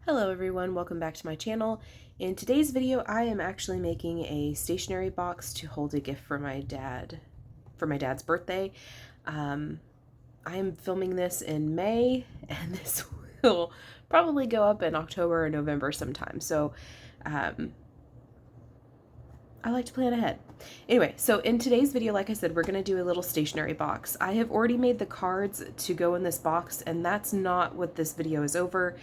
Hello everyone, welcome back to my channel. In today's video, I am actually making a stationery box to hold a gift for my dad's birthday. I am filming this in May, and this will probably go up in October or November sometime. So I like to plan ahead. Anyway, so in today's video, like I said, we're going to do a little stationery box. I have already made the cards to go in this box, and that's not what this video is over.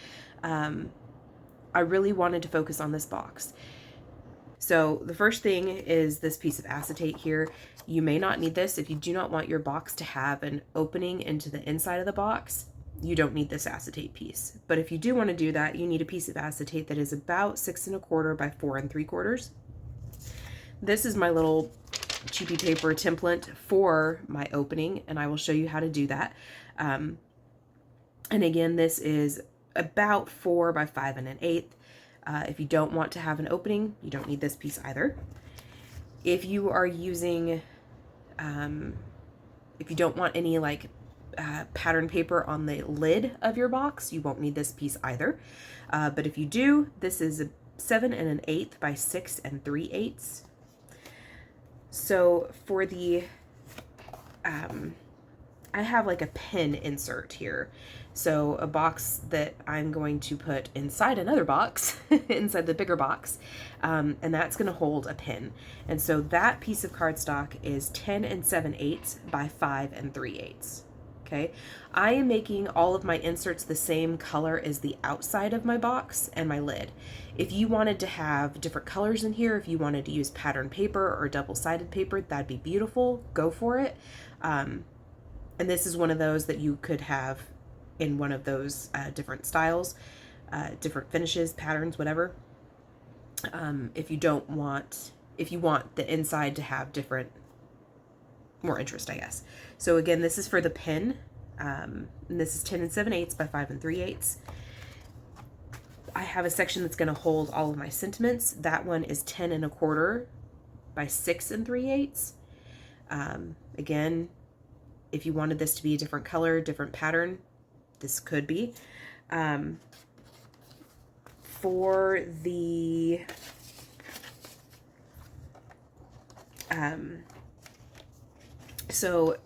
I really wanted to focus on this box. So the first thing is this piece of acetate here. You may not need this if you do not want your box to have an opening into the inside of the box. You don't need this acetate piece. But if you do want to do that, you need a piece of acetate that is about 6 1/4 by 4 3/4. This is my little cheapy paper template for my opening, and I will show you how to do that. And again, this is about 4 by 5 1/8. If you don't want to have an opening, you don't need this piece either. If you are using, if you don't want any like pattern paper on the lid of your box, you won't need this piece either. But if you do, this is a 7 1/8 by 6 3/8. So for the, I have like a pen insert here. So a box that I'm going to put inside another box, inside the bigger box, and that's going to hold a pin. And so that piece of cardstock is 10 7/8 by 5 3/8. Okay, I am making all of my inserts the same color as the outside of my box and my lid. If you wanted to have different colors in here, if you wanted to use pattern paper or double-sided paper, that'd be beautiful. Go for it. And this is one of those that you could have in one of those different styles, different finishes, patterns, whatever. If you want the inside to have different, more interest, I guess. So again, this is for the pin, and this is 10 7/8 by 5 3/8. I have a section that's going to hold all of my sentiments. That one is 10 1/4 by 6 3/8. Again, if you wanted this to be a different color, different pattern, this could be. For the so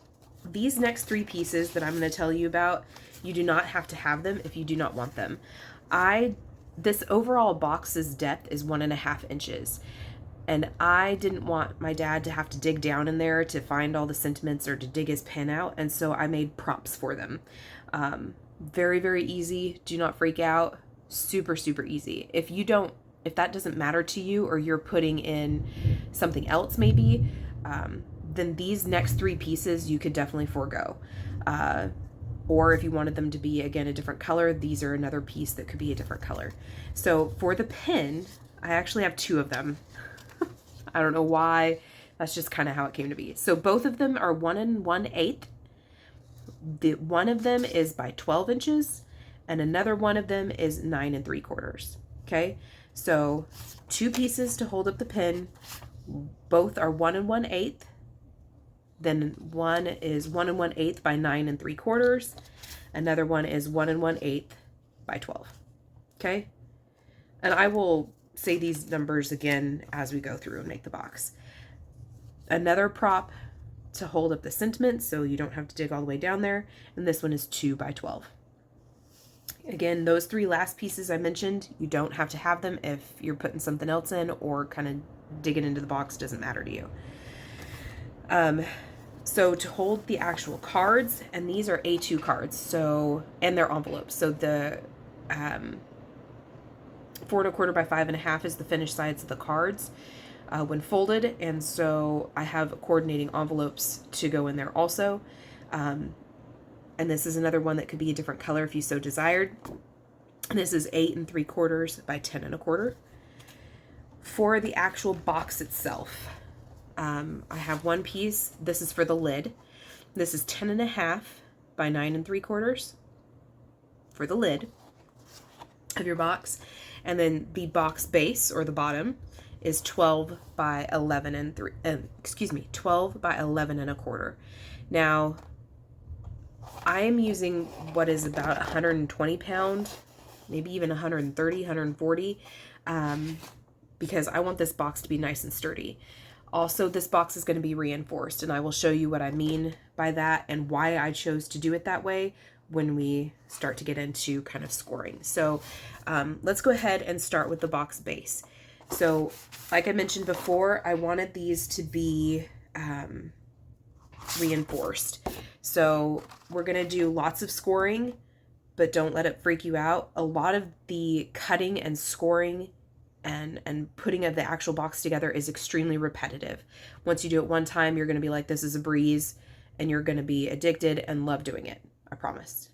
these next 3 pieces that I'm going to tell you about, you do not have to have them if you do not want them. This overall box's depth is 1.5 inches. And I didn't want my dad to have to dig down in there to find all the sentiments or to dig his pen out. And so I made props for them. Very, very easy. Do not freak out. Super, super easy. If that doesn't matter to you, or you're putting in something else maybe, then these next 3 pieces you could definitely forego. Or if you wanted them to be, again, a different color, these are another piece that could be a different color. So for the pen, I actually have 2 of them. I don't know why. That's just kind of how it came to be. So both of them are 1 1/8. One of them is by 12 inches, and another one of them is 9 3/4. Okay, so 2 pieces to hold up the pen. Both are 1 1/8. Then one is 1 1/8 by 9 3/4. Another one is 1 1/8 by 12. Okay, and I will say these numbers again as we go through and make the box. Another prop to hold up the sentiments so you don't have to dig all the way down there, and this one is 2 by 12. Again, those 3 last pieces I mentioned, you don't have to have them if you're putting something else in or kind of digging into the box, doesn't matter to you. So to hold the actual cards, and these are A2 cards, so, and they're envelopes. So the 4 1/4 by 5 1/2 is the finished sides of the cards when folded, and so I have coordinating envelopes to go in there also. And this is another one that could be a different color if you so desired. And this is 8 3/4 by 10 1/4. For the actual box itself, I have one piece. This is for the lid. This is 10 1/2 by 9 3/4 for the lid of your box. And then the box base, or the bottom, is 12 by 11 12 by 11 1/4. Now, I am using what is about 120 pound maybe even 130, 140, because I want this box to be nice and sturdy. Also, this box is going to be reinforced, and I will show you what I mean by that and why I chose to do it that way when we start to get into kind of scoring. So let's go ahead and start with the box base. So like I mentioned before, I wanted these to be reinforced. So we're going to do lots of scoring, but don't let it freak you out. A lot of the cutting and scoring and putting of the actual box together is extremely repetitive. Once you do it one time, you're going to be like, this is a breeze, and you're going to be addicted and love doing it. I promise.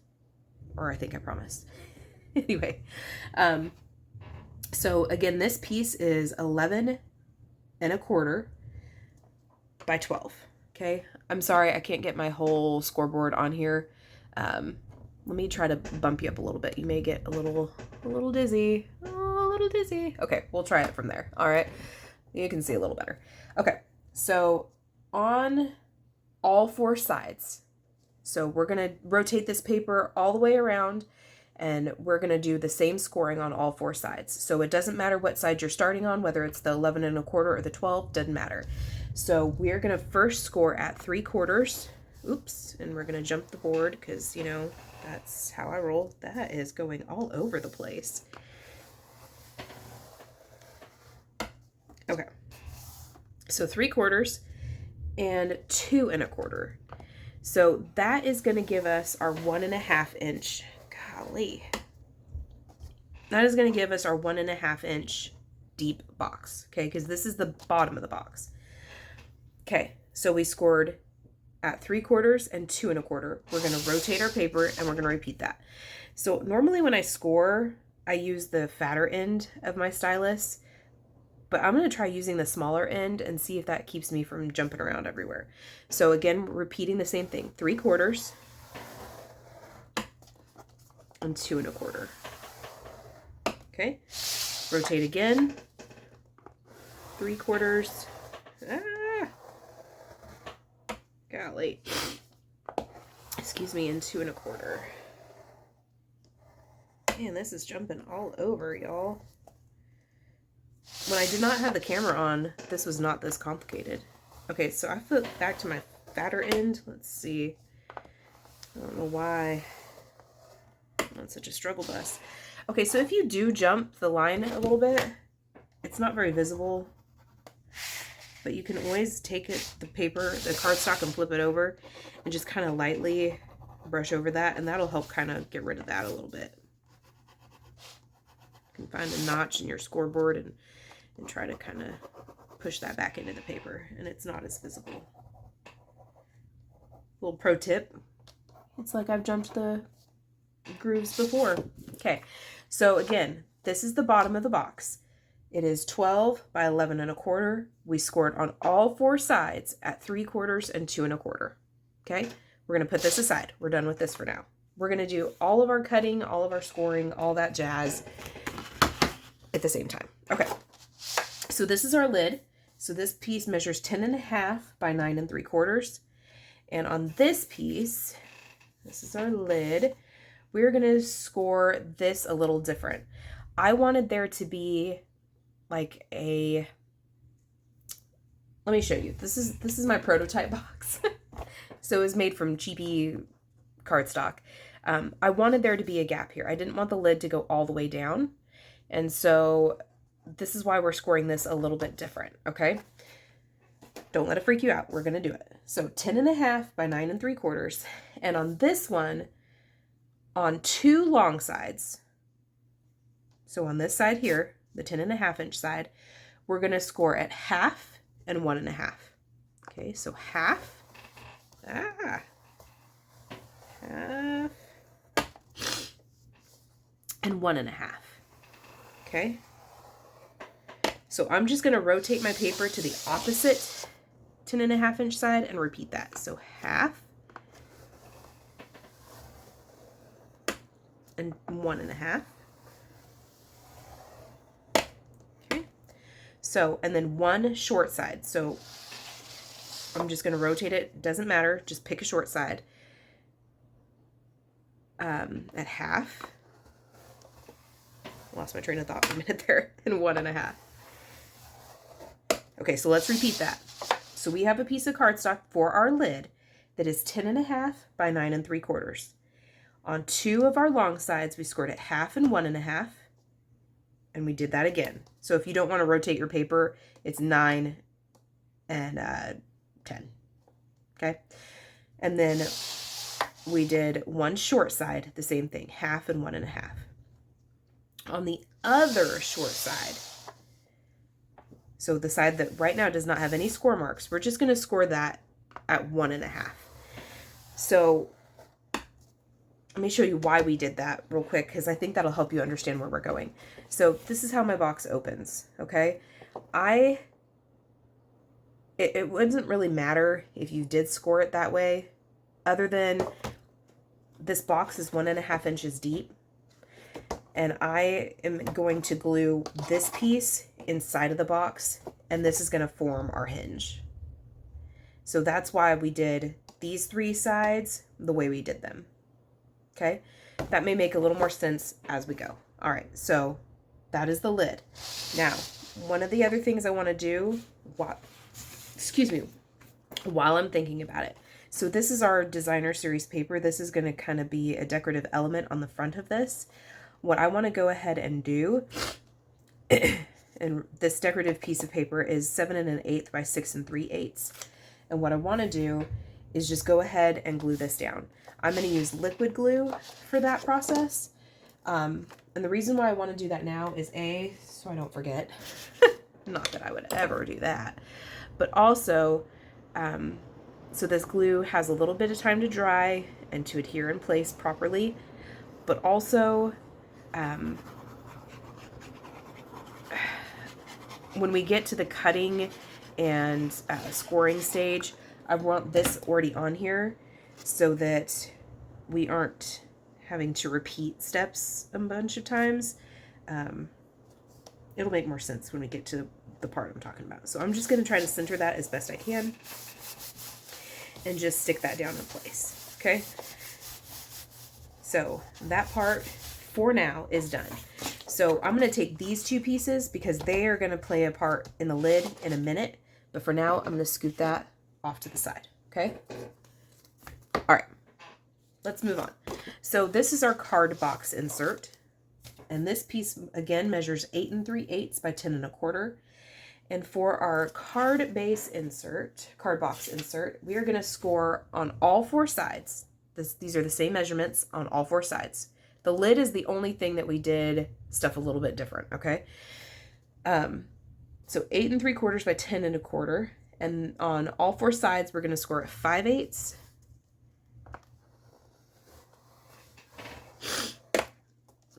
Or I think I promised. Anyway, so again, this piece is 11¼ by 12. Okay. I'm sorry, I can't get my whole scoreboard on here. Let me try to bump you up a little bit. You may get a little dizzy. Oh, a little dizzy. Okay, we'll try it from there. All right. You can see a little better. Okay. So on all 4 sides, so we're going to rotate this paper all the way around, and we're going to do the same scoring on all 4 sides. So it doesn't matter what side you're starting on, whether it's the 11¼ or the 12, doesn't matter. So we're going to first score at 3/4. Oops, and we're going to jump the board because, you know, that's how I roll. That is going all over the place. Okay. So 3/4 and 2¼ So that is going to give us our 1½ inch. Golly. That is going to give us our 1½ inch deep box. Okay. Because this is the bottom of the box. Okay. So we scored at 3/4 and 2¼ We're going to rotate our paper and we're going to repeat that. So normally when I score, I use the fatter end of my stylus, but I'm going to try using the smaller end and see if that keeps me from jumping around everywhere. So again, repeating the same thing, 3/4 and 2¼ Okay. Rotate again. 3/4. Golly. Excuse me, and 2¼ Man, this is jumping all over, y'all. When I did not have the camera on, this was not this complicated. Okay, so I flip back to my fatter end. Let's see. I don't know why. I'm such a struggle bus. Okay, so if you do jump the line a little bit, it's not very visible. But you can always take the paper, the cardstock, and flip it over and just kind of lightly brush over that, and that'll help kind of get rid of that a little bit. You can find a notch in your scoreboard and try to kind of push that back into the paper, and it's not as visible. Little pro tip. It's like I've jumped the grooves before. Okay, so again, this is the bottom of the box. It is 12 by 11¼ We scored on all 4 sides at 3/4 and 2¼ Okay, we're going to put this aside. We're done with this for now. We're going to do all of our cutting, all of our scoring, all that jazz at the same time. Okay, so this is our lid. So this piece measures 10½ by 9¾ And on this piece, this is our lid, we're going to score this a little different. I wanted there to be like a, let me show you. This is my prototype box. So it was made from cheapy cardstock. I wanted there to be a gap here. I didn't want the lid to go all the way down. And so this is why we're scoring this a little bit different, okay? Don't let it freak you out. We're going to do it. So 10½ by 9¾ And on this one, on 2 long sides, so on this side here, the 10½ inch side, we're going to score at 1/2 and 1½. Okay, so 1/2, 1/2, and 1½. Okay, so I'm just going to rotate my paper to the opposite 10½ inch side and repeat that. So 1/2 and 1½. So, and then 1 short side. So I'm just going to rotate it. Doesn't matter. Just pick a short side. At 1/2 lost my train of thought for a minute there. And 1.5. Okay, so let's repeat that. So we have a piece of cardstock for our lid that is 10.5 by 9 3/4. On 2 of our long sides, we scored it 1/2 and 1.5. And we did that again. So if you don't want to rotate your paper, it's 9 and 10. Okay. And then we did one short side, the same thing, 1/2 and 1.5. On the other short side, so the side that right now does not have any score marks, we're just going to score that at 1.5. So let me show you why we did that real quick, because I think that'll help you understand where we're going. So this is how my box opens, okay? It wouldn't really matter if you did score it that way, other than this box is 1.5 inches deep, and I am going to glue this piece inside of the box, and this is going to form our hinge. So that's why we did these 3 sides the way we did them. Okay, that may make a little more sense as we go. All right, so that is the lid. Now, one of the other things I want to do, while I'm thinking about it. So this is our designer series paper. This is going to kind of be a decorative element on the front of this. What I want to go ahead and do, and this decorative piece of paper is 7 1/8 by 6 3/8. And what I want to do is just go ahead and glue this down. I'm going to use liquid glue for that process. And the reason why I want to do that now is so I don't forget. Not that I would ever do that. But also, so this glue has a little bit of time to dry and to adhere in place properly. But also, when we get to the cutting and scoring stage, I want this already on here so that we aren't having to repeat steps a bunch of times. It'll make more sense when we get to the part I'm talking about. So I'm just going to try to center that as best I can and just stick that down in place. Okay. So that part for now is done. So I'm going to take these 2 pieces because they are going to play a part in the lid in a minute. But for now, I'm going to scoot that off to the side. Okay. All right. Let's move on. So this is our card box insert. And this piece, again, measures 8 3/8 by 10 1/4. And for our card box insert, we are going to score on all 4 sides. These are the same measurements on all 4 sides. The lid is the only thing that we did stuff a little bit different, okay? So 8 3/4 by 10 1/4. And on all 4 sides, we're going to score at 5/8.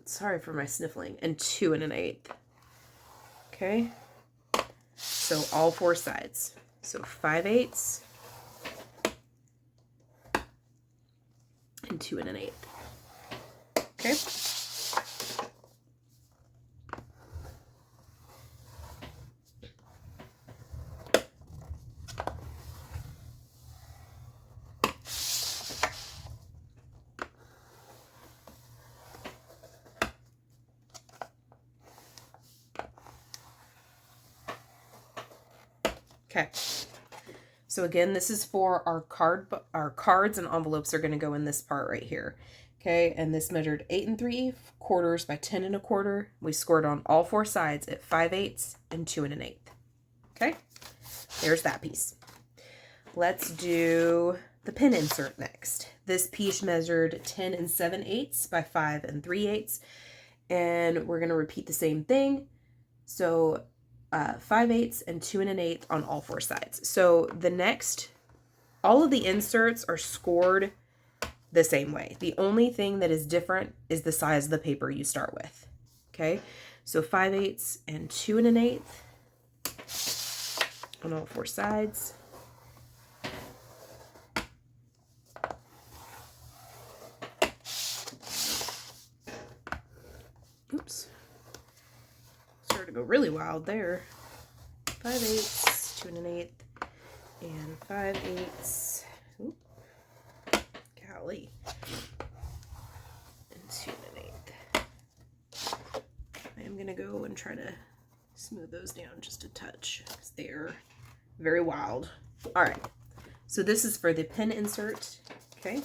Sorry for my sniffling. And 2 1/8. Okay. So all 4 sides. So 5/8 and 2 1/8. Okay. Okay, so again, this is for our cards and envelopes are going to go in this part right here. Okay, and this measured 8 3/4 by 10 1/4. We scored on all 4 sides at 5/8 and 2 1/8. Okay, there's that piece. Let's do the pin insert next. This piece measured 10 7/8 by 5 3/8, and we're going to repeat the same thing. So 5/8 and 2 1/8 on all 4 sides. So all of the inserts are scored the same way. The only thing that is different is the size of the paper you start with. Okay, so 5/8 and 2 1/8 on all 4 sides. Oops. Started to go really wild there. 5/8, 2 1/8, and 5/8. Oop. Golly. And 2 1/8. going to go and try to smooth those down just a touch because they're very wild. All right, so this is for the pin insert, okay?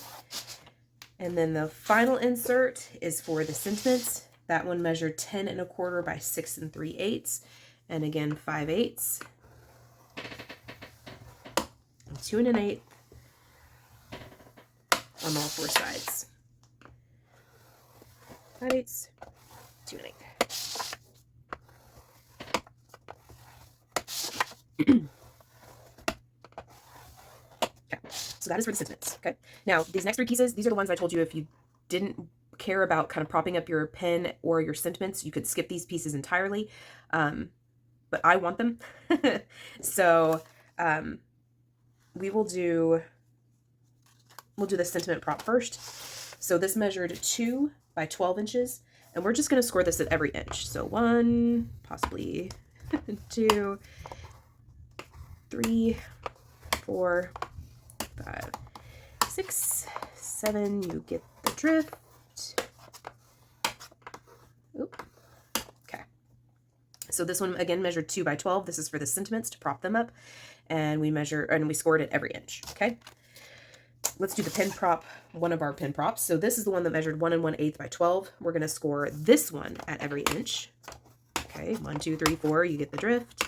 And then the final insert is for the sentiments. That one measured 10 1/4 by 6 3/8, and again 5/8, and 2 1/8 on all four sides. 5/8, 2 1/8. So that is for the sentiments, okay? Now, these next three pieces, these are the ones I told you if you didn't care about kind of propping up your pen or your sentiments, you could skip these pieces entirely. But I want them. So we'll do the sentiment prop first. So this measured 2 by 12 inches, and we're just going to score this at every inch. So 1, possibly 2, 3, 4, 5, 6, 7, you get the drift. Oop. Okay. So this one again measured 2 by 12. This is for the sentiments to prop them up, and we scored at every inch. Okay. Let's do the pin prop, one of our pin props. So this is the one that measured 1 1/8 by 12. We're going to score this one at every inch. Okay, 1, 2, 3, 4, you get the drift.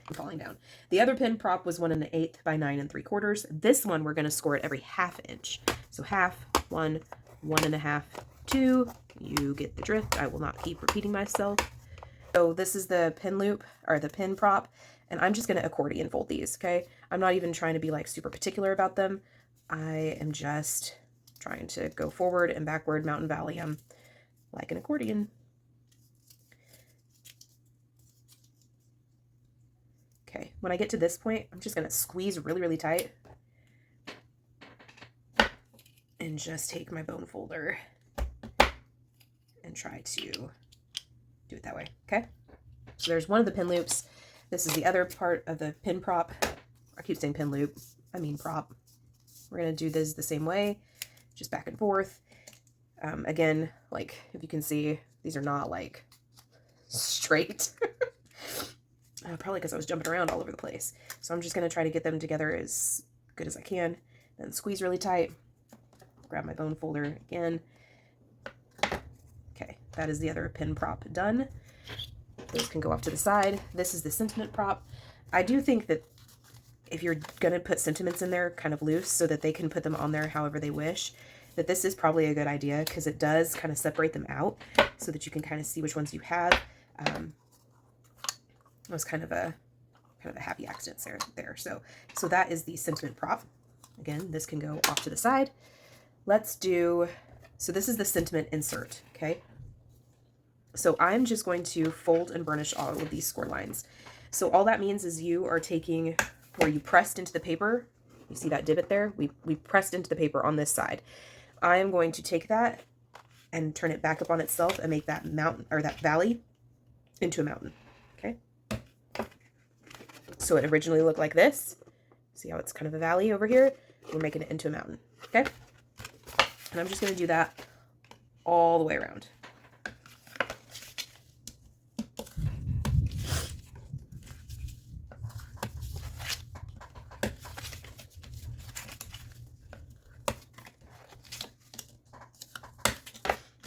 I'm falling down. The other pin prop was 1 1/8 by 9 3/4. This one we're going to score at every ½ inch. So half, 1, 1 1/2, 2, you get the drift. I will not keep repeating myself. So this is the pin loop, or the pin prop, and I'm just going to accordion fold these, okay? I'm not even trying to be like super particular about them. I am just trying to go forward and backward, mountain valley. I'm like an accordion. Okay, when I get to this point, I'm just going to squeeze really, really tight and just take my bone folder and try to do it that way, okay? So there's one of the pin loops. This is the other part of the pin prop. I keep saying pin loop, I mean prop. We're going to do this the same way, just back and forth. Again, like if you can see, these are not like straight. Probably because I was jumping around all over the place. So I'm just going to try to get them together as good as I can. Then squeeze really tight. Grab my bone folder again. Okay, that is the other pin prop done. Those can go off to the side. This is the sentiment prop. I do think that if you're going to put sentiments in there kind of loose so that they can put them on there however they wish, that this is probably a good idea because it does kind of separate them out so that you can kind of see which ones you have. It was kind of a happy accident there. So that is the sentiment prop. Again, this can go off to the side. So this is the sentiment insert, okay? So I'm just going to fold and burnish all of these score lines. So all that means is you are taking where you pressed into the paper. You see that divot there? We pressed into the paper on this side. I am going to take that and turn it back up on itself and make that mountain, or that valley, into a mountain, okay? So it originally looked like this. See how it's kind of a valley over here? We're making it into a mountain, okay? And I'm just going to do that all the way around.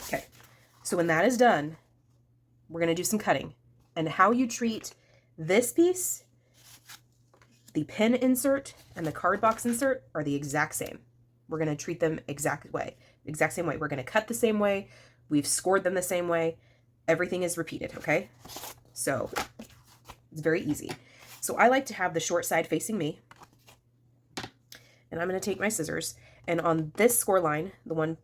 Okay, so when that is done, we're going to do some cutting. And how you treat this piece, the pin insert and the card box insert are the exact same. We're going to treat them exact same way. We're going to cut the same way. We've scored them the same way. Everything is repeated, okay? So it's very easy. So I like to have the short side facing me. And I'm going to take my scissors, and on this score line, the one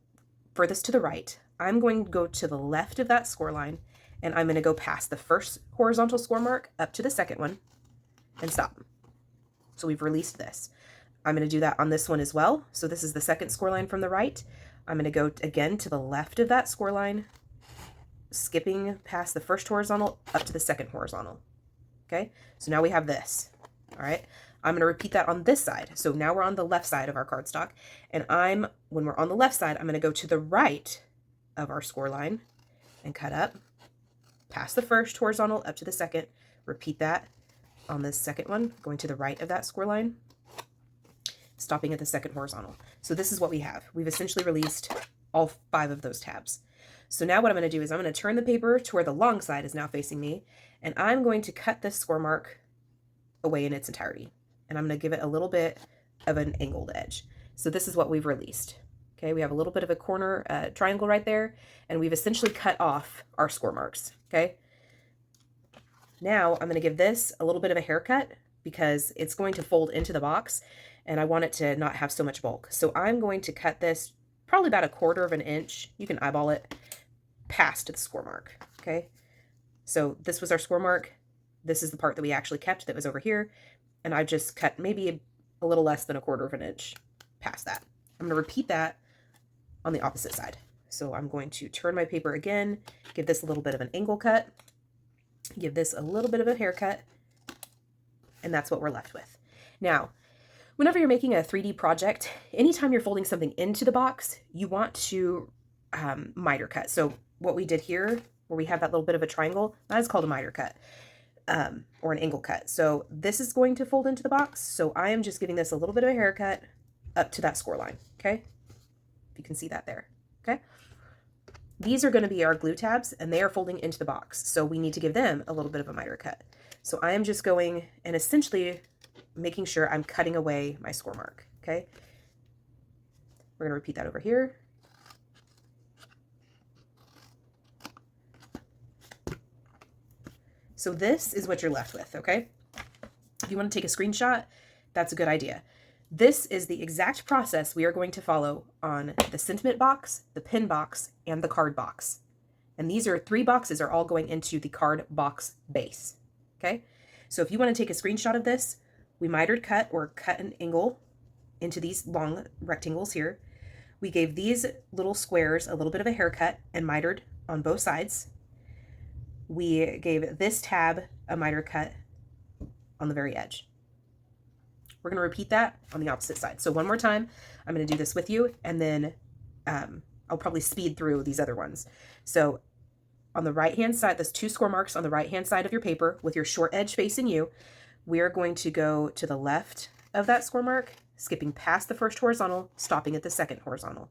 furthest to the right, I'm going to go to the left of that score line, and I'm going to go past the first horizontal score mark up to the second one and stop. So we've released this. I'm going to do that on this one as well. So this is the second score line from the right. I'm going to go again to the left of that score line, skipping past the first horizontal up to the second horizontal. Okay, so now we have this. All right, I'm going to repeat that on this side. So now we're on the left side of our cardstock, and when we're on the left side, I'm going to go to the right of our score line and cut up Pass the first horizontal up to the second. Repeat that on this second one, going to the right of that score line, stopping at the second horizontal. So this is what we have. We've essentially released all 5 of those tabs. So now what I'm going to do is I'm going to turn the paper to where the long side is now facing me, and I'm going to cut this score mark away in its entirety. And I'm going to give it a little bit of an angled edge. So this is what we've released. Okay, we have a little bit of a corner triangle right there, and we've essentially cut off our score marks. Okay, now I'm going to give this a little bit of a haircut because it's going to fold into the box, and I want it to not have so much bulk. So I'm going to cut this probably about 1/4 of an inch. You can eyeball it past the score mark. Okay, so this was our score mark. This is the part that we actually kept that was over here, and I just cut maybe a little less than 1/4 of an inch past that. I'm going to repeat that on the opposite side. So I'm going to turn my paper again, give this a little bit of an angle cut, give this a little bit of a haircut, and that's what we're left with. Now, whenever you're making a 3D project, anytime you're folding something into the box, you want to miter cut. So what we did here, where we have that little bit of a triangle, that is called a miter cut. Or an angle cut. So this is going to fold into the box. So I am just giving this a little bit of a haircut up to that score line. Okay. If you can see that there. Okay. These are going to be our glue tabs, and they are folding into the box. So we need to give them a little bit of a miter cut. So I am just going and essentially making sure I'm cutting away my score mark. Okay. We're going to repeat that over here. So this is what you're left with, okay? If you want to take a screenshot, that's a good idea. This is the exact process we are going to follow on the sentiment box, the pin box, and the card box. And these are 3 boxes are all going into the card box base, okay? So if you want to take a screenshot of this, we mitered cut or cut an angle into these long rectangles here. We gave these little squares a little bit of a haircut and mitered on both sides. We gave this tab a miter cut on the very edge. We're going to repeat that on the opposite side. So one more time, I'm going to do this with you, and then I'll probably speed through these other ones. So on the right-hand side, there's 2 score marks on the right-hand side of your paper with your short edge facing you. We are going to go to the left of that score mark, skipping past the first horizontal, stopping at the second horizontal.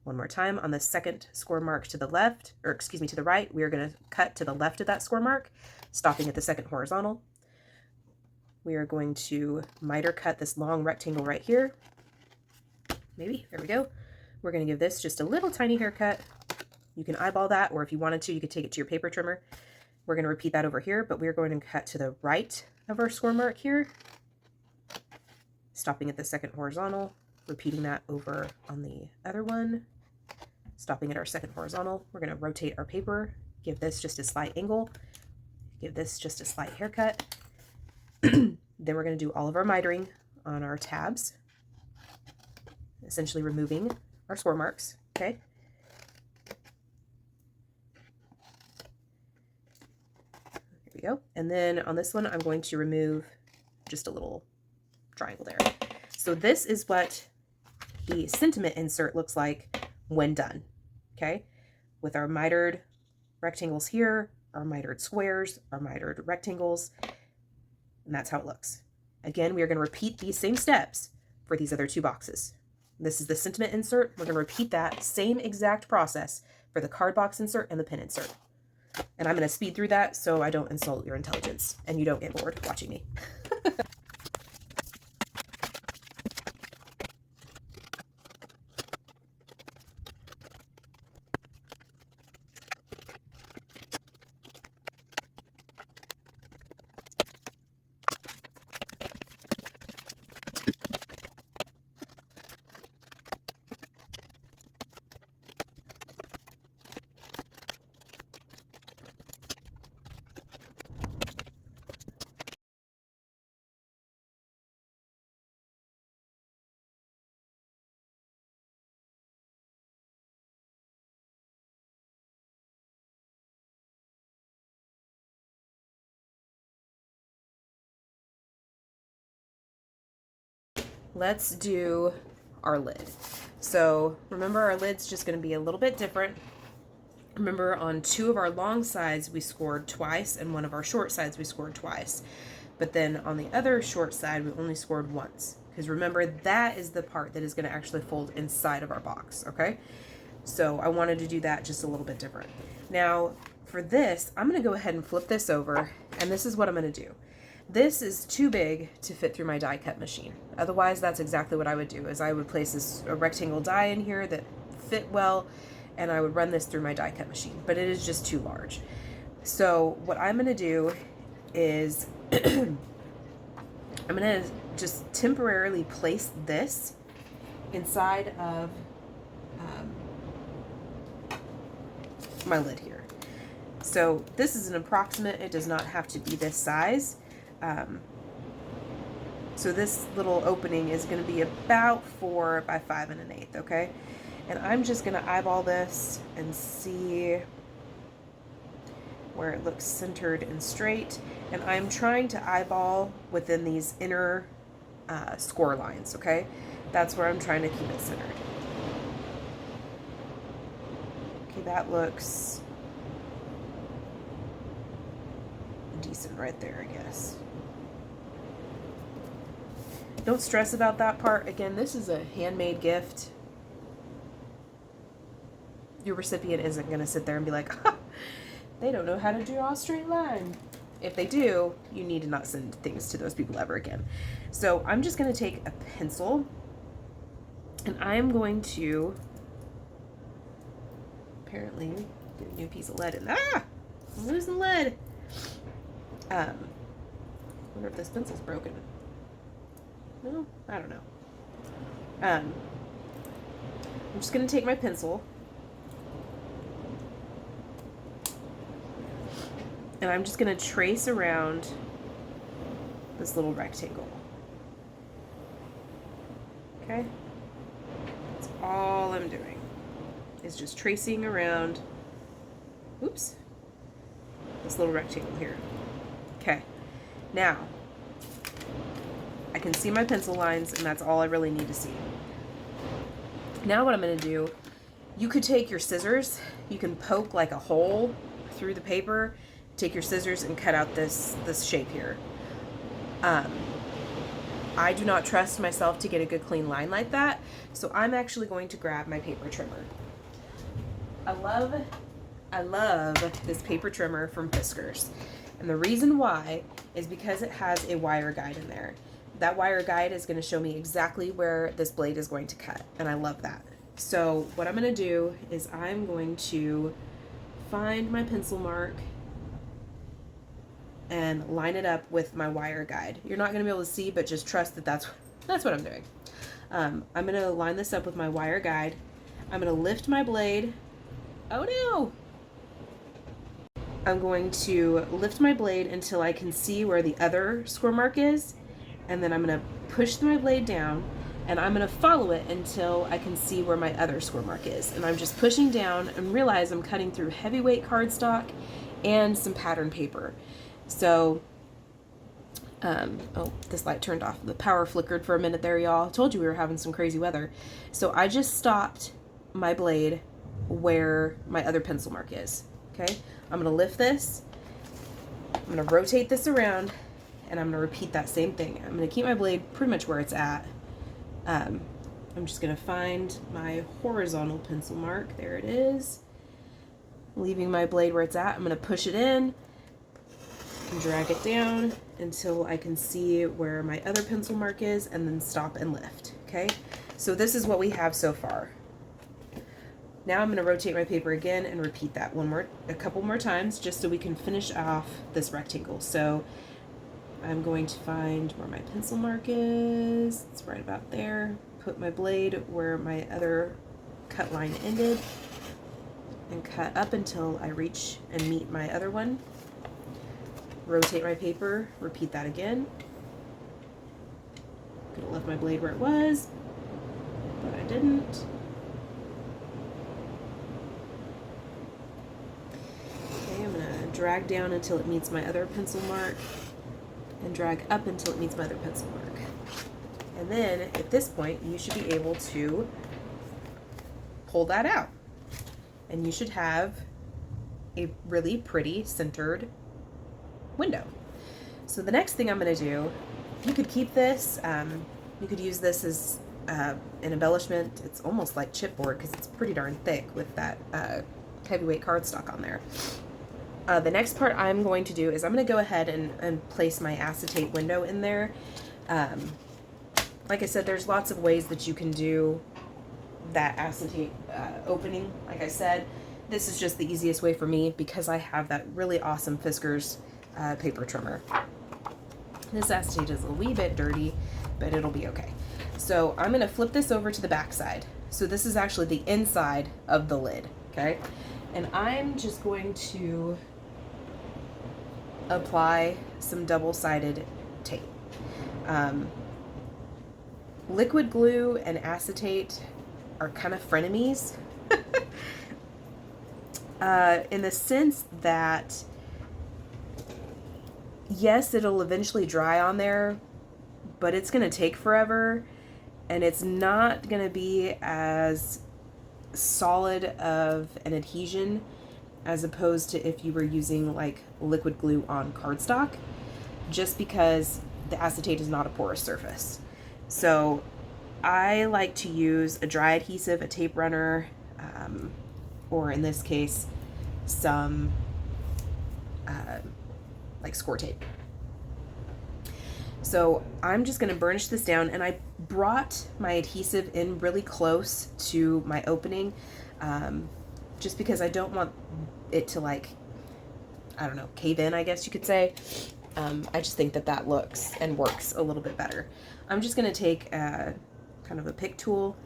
One more time on the second score mark to the left, or excuse me, to the right, we are going to cut to the left of that score mark, stopping at the second horizontal. We are going to miter cut this long rectangle right here. Maybe, there we go. We're going to give this just a little tiny haircut. You can eyeball that, or if you wanted to, you could take it to your paper trimmer. We're going to repeat that over here, but we're going to cut to the right of our score mark here, stopping at the second horizontal, repeating that over on the other one. Stopping at our second horizontal, we're going to rotate our paper, give this just a slight angle, give this just a slight haircut. Then we're going to do all of our mitering on our tabs, essentially removing our score marks. Okay. Here we go. And then on this one, I'm going to remove just a little triangle there. So this is what the sentiment insert looks like when done. Okay, with our mitered rectangles here, our mitered squares, our mitered rectangles, and that's how it looks. Again, we are going to repeat these same steps for these other 2 boxes. This is the sentiment insert. We're going to repeat that same exact process for the card box insert and the pin insert. And I'm going to speed through that so I don't insult your intelligence and you don't get bored watching me. Let's do our lid. So remember, our lid's just going to be a little bit different. Remember, on 2 of our long sides we scored twice, and 1 of our short sides we scored twice. But then on the other short side we only scored once, because remember, that is the part that is going to actually fold inside of our box, okay? So I wanted to do that just a little bit different. Now for this, I'm going to go ahead and flip this over, and this is what I'm going to do. This is too big to fit through my die cut machine. Otherwise, that's exactly what I would do, is I would place a rectangle die in here that fit well, and I would run this through my die cut machine, but it is just too large. So what I'm going to do is I'm going to just temporarily place this inside of my lid here. So this is an approximate, it does not have to be this size. So this little opening is going to be about 4 by 5 1/8, okay? And I'm just going to eyeball this and see where it looks centered and straight. And I'm trying to eyeball within these inner score lines, okay? That's where I'm trying to keep it centered. Okay, that looks decent right there, I guess. Don't stress about that part. Again, this is a handmade gift. Your recipient isn't going to sit there and be like, ha, they don't know how to draw a straight line. If they do, you need to not send things to those people ever again. So I'm just going to take a pencil, and I'm going to apparently get a new piece of lead in. Ah! I'm losing lead. I wonder if this pencil's broken. No, I don't know. I'm just going to take my pencil, and I'm just going to trace around this little rectangle. Okay? That's all I'm doing, is just tracing around, oops, this little rectangle here. Okay, now I can see my pencil lines, and that's all I really need to see. Now what I'm going to do, you could take your scissors, you can poke like a hole through the paper, take your scissors and cut out this shape here. I do not trust myself to get a good clean line like that, so I'm actually going to grab my paper trimmer. I love this paper trimmer from Fiskars. And the reason why is because it has a wire guide in there. That wire guide is going to show me exactly where this blade is going to cut, and I love that. So what I'm going to do is I'm going to find my pencil mark and line it up with my wire guide. You're not going to be able to see, but just trust that that's what I'm doing. I'm going to line this up with my wire guide. I'm going to lift my blade. Oh no! I'm going to lift my blade until I can see where the other score mark is, and then I'm going to push my blade down, and I'm going to follow it until I can see where my other score mark is. And I'm just pushing down and realize I'm cutting through heavyweight cardstock and some pattern paper. So, oh, this light turned off. The power flickered for a minute there, y'all. I told you we were having some crazy weather. So I just stopped my blade where my other pencil mark is. Okay, I'm going to lift this, I'm going to rotate this around, and I'm going to repeat that same thing. I'm going to keep my blade pretty much where it's at. I'm just going to find my horizontal pencil mark. There it is. Leaving my blade where it's at. I'm going to push it in and drag it down until I can see where my other pencil mark is, and then stop and lift. Okay, so this is what we have so far. Now I'm going to rotate my paper again and repeat that a couple more times, just so we can finish off this rectangle. So I'm going to find where my pencil mark is. It's right about there. Put my blade where my other cut line ended and cut up until I reach and meet my other one. Rotate my paper, repeat that again. Could have left my blade where it was, but I didn't. Okay, I'm going to drag down until it meets my other pencil mark, and drag up until it meets my other pencil mark. And then at this point, you should be able to pull that out. And you should have a really pretty centered window. So the next thing I'm going to do, you could keep this, you could use this as an embellishment. It's almost like chipboard because it's pretty darn thick with that heavyweight cardstock on there. The next part I'm going to do is I'm going to go ahead and place my acetate window in there. Like I said, there's lots of ways that you can do that acetate opening. Like I said, this is just the easiest way for me because I have that really awesome Fiskars paper trimmer. This acetate is a wee bit dirty, but it'll be okay. So I'm going to flip this over to the back side. So this is actually the inside of the lid, okay? And I'm just going to apply some double-sided tape. Liquid glue and acetate are kind of frenemies in the sense that yes, it'll eventually dry on there, but it's going to take forever and it's not going to be as solid of an adhesion as opposed to if you were using like liquid glue on cardstock, just because the acetate is not a porous surface. So I like to use a dry adhesive, a tape runner, or in this case, some like score tape. So I'm just going to burnish this down, and I brought my adhesive in really close to my opening, just because I don't want it to, like, I don't know, cave in, I guess you could say. I just think that that looks and works a little bit better. I'm just going to take kind of a pick tool,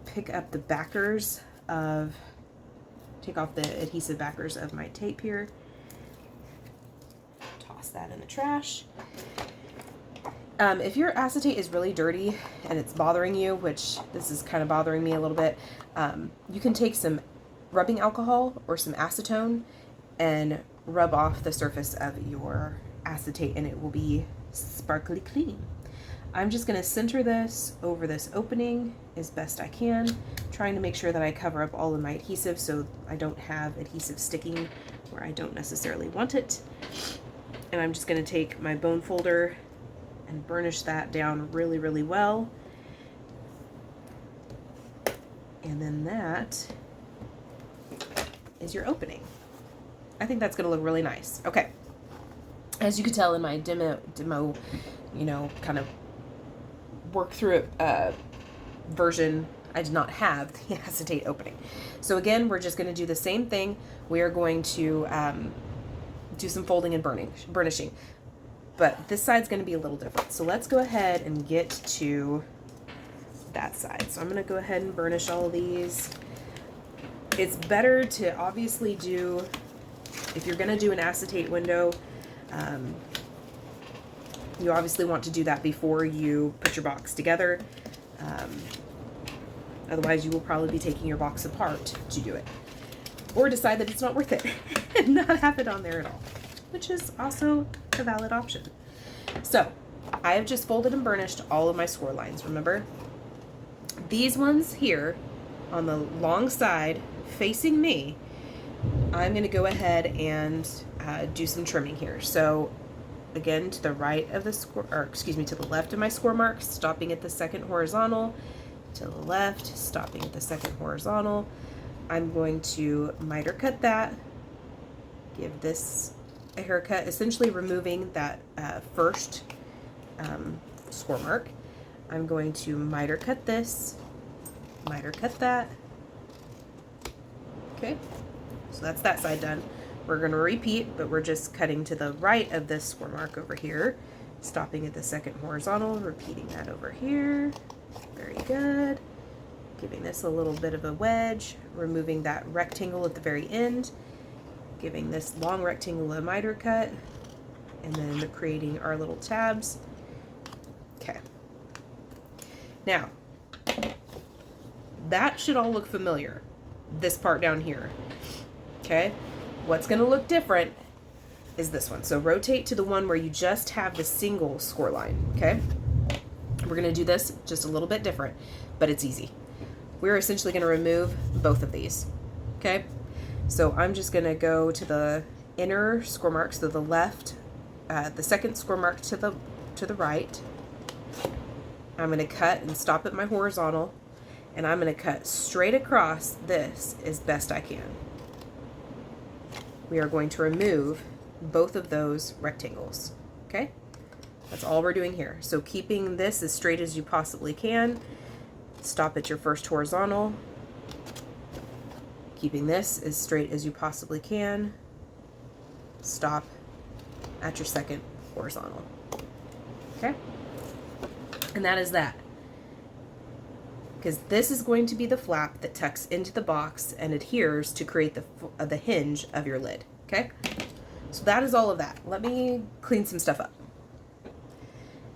pick up the backers of, take off the adhesive backers of my tape here, toss that in the trash. If your acetate is really dirty and it's bothering you, which this is kind of bothering me a little bit, you can take some rubbing alcohol or some acetone and rub off the surface of your acetate and it will be sparkly clean. I'm just going to center this over this opening as best I can, trying to make sure that I cover up all of my adhesive so I don't have adhesive sticking where I don't necessarily want it. And I'm just going to take my bone folder and burnish that down really, really well. And then that is your opening. I think that's going to look really nice. Okay. As you can tell in my demo, you know, kind of work through it version, I did not have the acetate opening. So again, we're just going to do the same thing. We are going to do some folding and burnishing. But this side's going to be a little different. So let's go ahead and get to that side. So I'm going to go ahead and burnish all of these. It's better to obviously do, if you're going to do an acetate window, you obviously want to do that before you put your box together. Otherwise, you will probably be taking your box apart to do it. Or decide that it's not worth it and not have it on there at all, which is also a valid option. So I have just folded and burnished all of my score lines, remember? These ones here on the long side facing me, I'm going to go ahead and do some trimming here. So again, to the right of the score, or excuse me, to the left of my score marks, stopping at the second horizontal, to the left, stopping at the second horizontal. I'm going to miter cut that, give this a haircut, essentially removing that first score mark. I'm going to miter cut this, miter cut that. Okay, so that's that side done. We're going to repeat, but we're just cutting to the right of this score mark over here, stopping at the second horizontal, repeating that over here. Very good. Giving this a little bit of a wedge, removing that rectangle at the very end, giving this long rectangle a miter cut, and then creating our little tabs. Okay. Now, that should all look familiar, this part down here. Okay? What's going to look different is this one. So rotate to the one where you just have the single score line, okay? We're going to do this just a little bit different, but it's easy. We're essentially going to remove both of these, okay? So I'm just going to go to the inner score mark, so the left, the second score mark to the right. I'm going to cut and stop at my horizontal, and I'm going to cut straight across this as best I can. We are going to remove both of those rectangles, okay? That's all we're doing here. So keeping this as straight as you possibly can, stop at your first horizontal. Keeping this as straight as you possibly can, stop at your second horizontal, okay? And that is that. Because this is going to be the flap that tucks into the box and adheres to create the hinge of your lid, okay? So that is all of that. Let me clean some stuff up.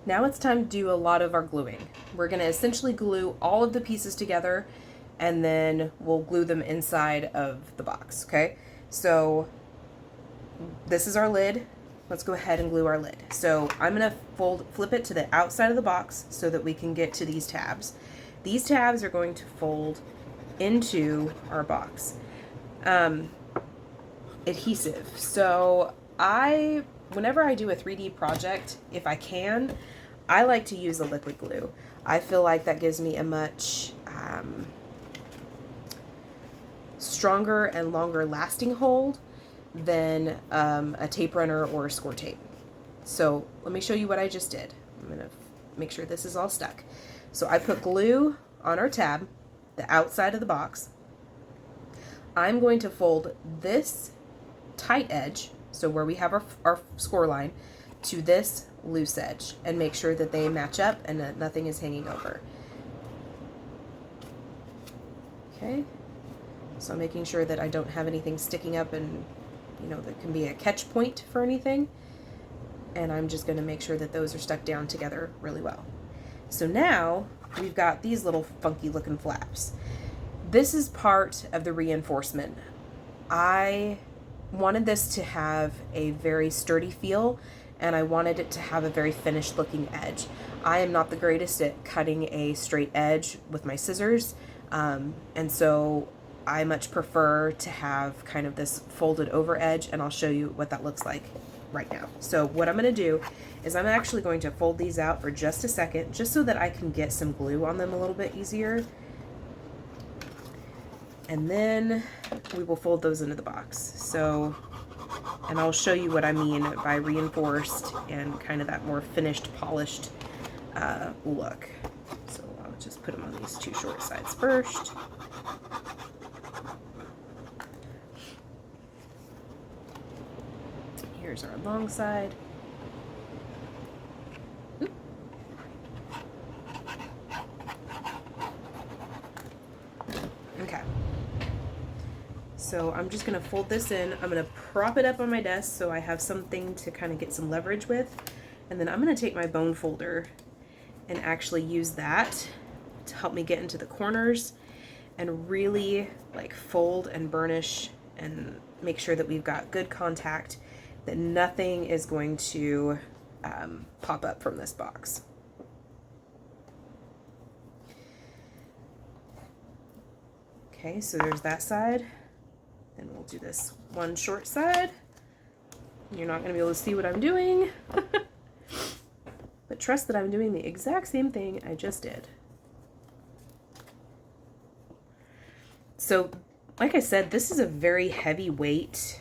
Now it's time to do a lot of our gluing. We're going to essentially glue all of the pieces together, and then we'll glue them inside of the box, okay? So this is our lid. Let's go ahead and glue our lid. So I'm going to flip it to the outside of the box so that we can get to these tabs. These tabs are going to fold into our box. Adhesive. So whenever I do a 3D project, if I can, I like to use a liquid glue. I feel like that gives me a much stronger and longer lasting hold than a tape runner or a score tape. So let me show you what I just did. I'm going to make sure this is all stuck. So I put glue on our tab, the outside of the box. I'm going to fold this tight edge, so where we have our score line, to this loose edge and make sure that they match up and that nothing is hanging over. Okay, so I'm making sure that I don't have anything sticking up and, you know, that can be a catch point for anything. And I'm just going to make sure that those are stuck down together really well. So now we've got these little funky looking flaps. This is part of the reinforcement. I wanted this to have a very sturdy feel, and I wanted it to have a very finished looking edge. I am not the greatest at cutting a straight edge with my scissors, and so I much prefer to have kind of this folded over edge, and I'll show you what that looks like right now. So what I'm going to do is I'm actually going to fold these out for just a second, just so that I can get some glue on them a little bit easier. And then we will fold those into the box. So, and I'll show you what I mean by reinforced and kind of that more finished, polished look. So I'll just put them on these two short sides first. Here's our long side. Okay. So I'm just going to fold this in. I'm going to prop it up on my desk so I have something to kind of get some leverage with. And then I'm going to take my bone folder and actually use that to help me get into the corners and really like fold and burnish and make sure that we've got good contact, that nothing is going to pop up from this box. Okay, so there's that side. And we'll do this one short side. You're not going to be able to see what I'm doing. But trust that I'm doing the exact same thing I just did. So, like I said, this is a very heavyweight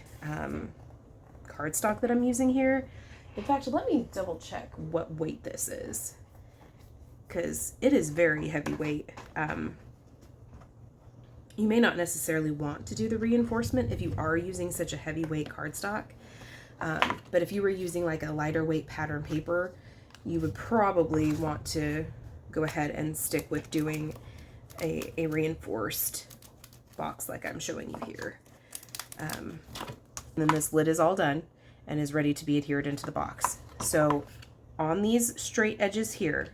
cardstock that I'm using here. In fact, let me double check what weight this is, because it is very heavyweight. You may not necessarily want to do the reinforcement if you are using such a heavyweight cardstock, but if you were using like a lighter weight pattern paper, you would probably want to go ahead and stick with doing a reinforced box like I'm showing you here. And then this lid is all done and is ready to be adhered into the box. So on these straight edges here,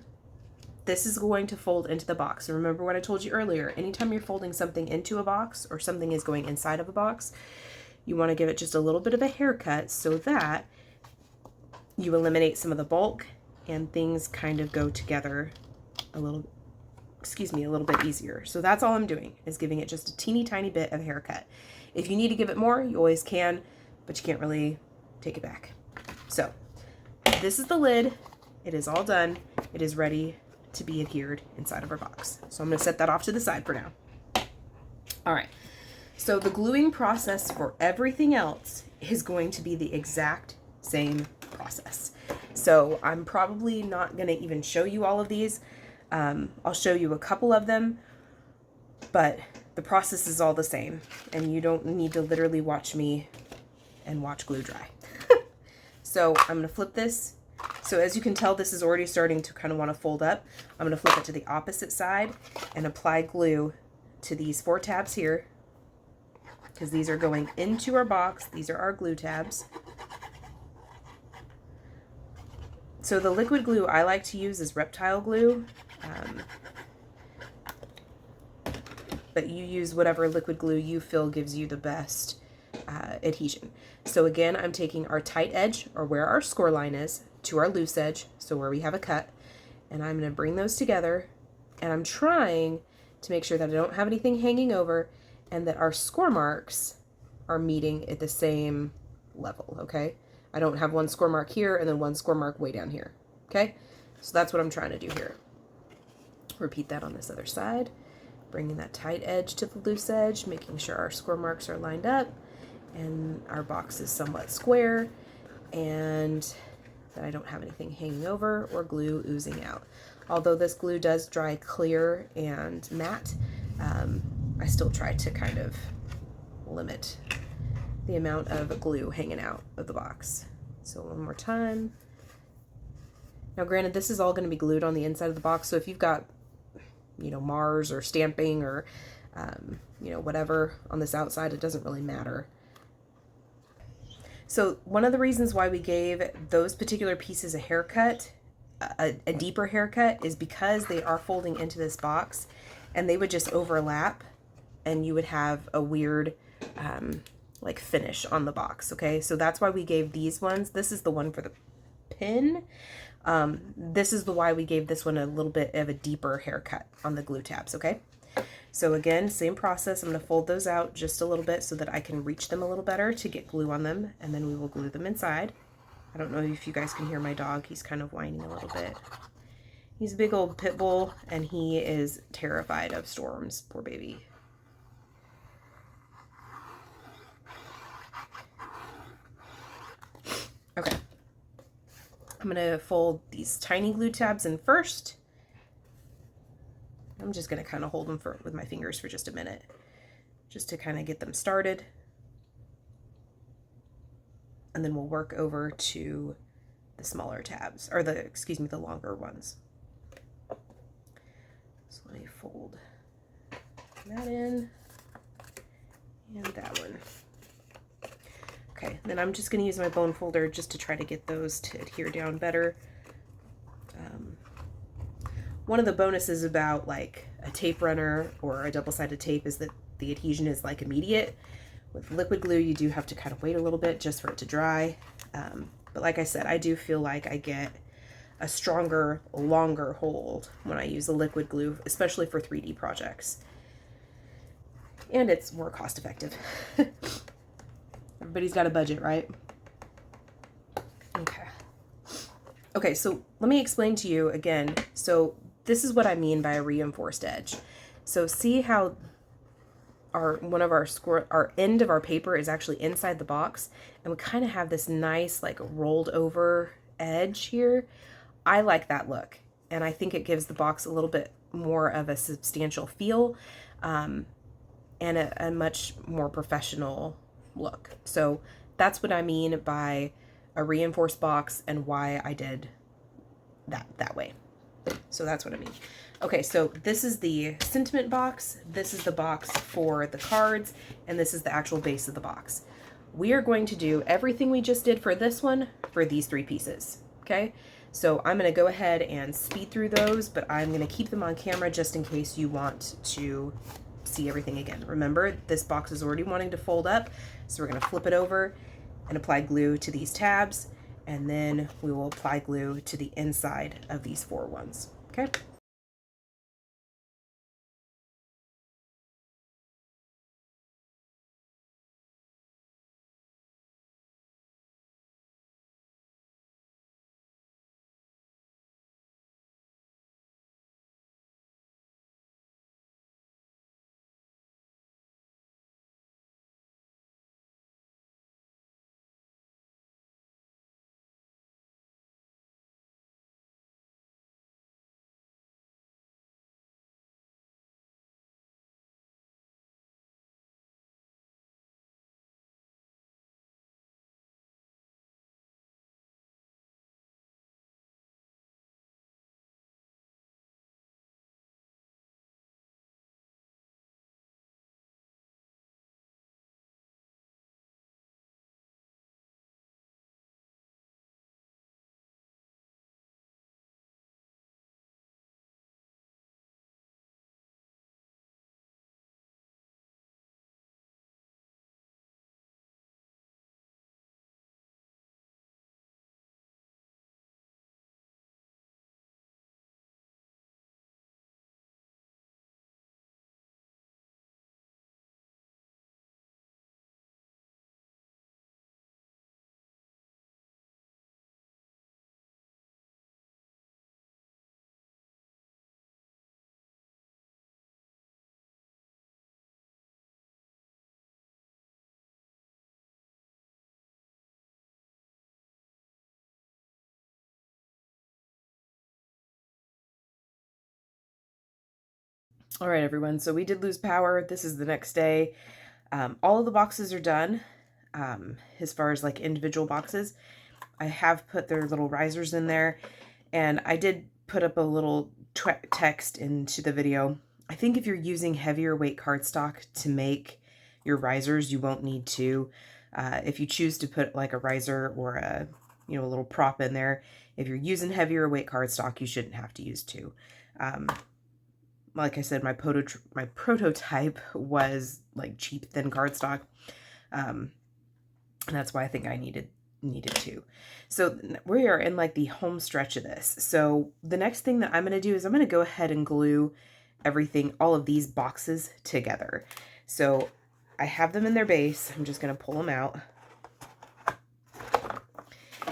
this is going to fold into the box. And remember what I told you earlier, anytime you're folding something into a box or something is going inside of a box, you want to give it just a little bit of a haircut so that you eliminate some of the bulk and things kind of go together a little bit easier. So that's all I'm doing, is giving it just a teeny tiny bit of a haircut. If you need to give it more, you always can, but you can't really take it back. So this is the lid. It is all done. It is ready to be adhered inside of our box. So I'm going to set that off to the side for now. All right. So the gluing process for everything else is going to be the exact same process. So I'm probably not going to even show you all of these. I'll show you a couple of them, but the process is all the same, and you don't need to literally watch me and watch glue dry. So I'm going to flip this. So as you can tell, this is already starting to kind of want to fold up. I'm going to flip it to the opposite side and apply glue to these 4 tabs here, because these are going into our box. These are our glue tabs. So the liquid glue I like to use is Reptile glue, but you use whatever liquid glue you feel gives you the best adhesion. So again, I'm taking our tight edge, or where our score line is, to our loose edge, so where we have a cut, and I'm going to bring those together, and I'm trying to make sure that I don't have anything hanging over and that our score marks are meeting at the same level, okay? I don't have one score mark here and then one score mark way down here, okay? So that's what I'm trying to do here. Repeat that on this other side, bringing that tight edge to the loose edge, making sure our score marks are lined up and our box is somewhat square, and that I don't have anything hanging over or glue oozing out. Although this glue does dry clear and matte, I still try to kind of limit the amount of glue hanging out of the box. So one more time. Now granted, this is all going to be glued on the inside of the box, so if you've got, you know, Mars or stamping or, you know, whatever on this outside, it doesn't really matter. So one of the reasons why we gave those particular pieces a haircut, a deeper haircut, is because they are folding into this box and they would just overlap and you would have a weird like finish on the box, okay? So that's why we gave these ones. This is the one for the pin. This is the why we gave this one a little bit of a deeper haircut on the glue tabs, okay? So again, same process. I'm going to fold those out just a little bit so that I can reach them a little better to get glue on them, and then we will glue them inside. I don't know if you guys can hear my dog. He's kind of whining a little bit. He's a big old pit bull, and he is terrified of storms. Poor baby. Okay. I'm going to fold these tiny glue tabs in first. I'm just going to kind of hold them with my fingers for just a minute, just to kind of get them started. And then we'll work over to the smaller tabs, or the longer ones. So let me fold that in, and that one. Okay, then I'm just going to use my bone folder just to try to get those to adhere down better. One of the bonuses about like a tape runner or a double-sided tape is that the adhesion is like immediate. With liquid glue, you do have to kind of wait a little bit just for it to dry. But like I said, I do feel like I get a stronger, longer hold when I use the liquid glue, especially for 3D projects. And it's more cost effective. Everybody's got a budget, right? Okay. Okay, so let me explain to you again. So this is what I mean by a reinforced edge. So see how our end of our paper is actually inside the box, and we kind of have this nice like rolled over edge here. I like that look, and I think it gives the box a little bit more of a substantial feel, and a much more professional look. So that's what I mean by a reinforced box and why I did that way. So that's what I mean. Okay, so this is the sentiment box, this is the box for the cards, and this is the actual base of the box. We are going to do everything we just did for this one for these 3 pieces, okay? So I'm going to go ahead and speed through those, but I'm going to keep them on camera just in case you want to see everything again. Remember, this box is already wanting to fold up, so we're going to flip it over and apply glue to these tabs, and then we will apply glue to the inside of these 4 ones, okay? All right, everyone. So we did lose power. This is the next day. All of the boxes are done. As far as like individual boxes, I have put their little risers in there, and I did put up a little text into the video. I think if you're using heavier weight cardstock to make your risers, you won't need to. If you choose to put like a riser or a a little prop in there, if you're using heavier weight cardstock, you shouldn't have to use two. Like I said, my prototype was like cheap thin cardstock, and that's why I think I needed two. So we are in like the home stretch of this. So the next thing that I'm going to do is I'm going to go ahead and glue everything, all of these boxes together. So I have them in their base. I'm just going to pull them out,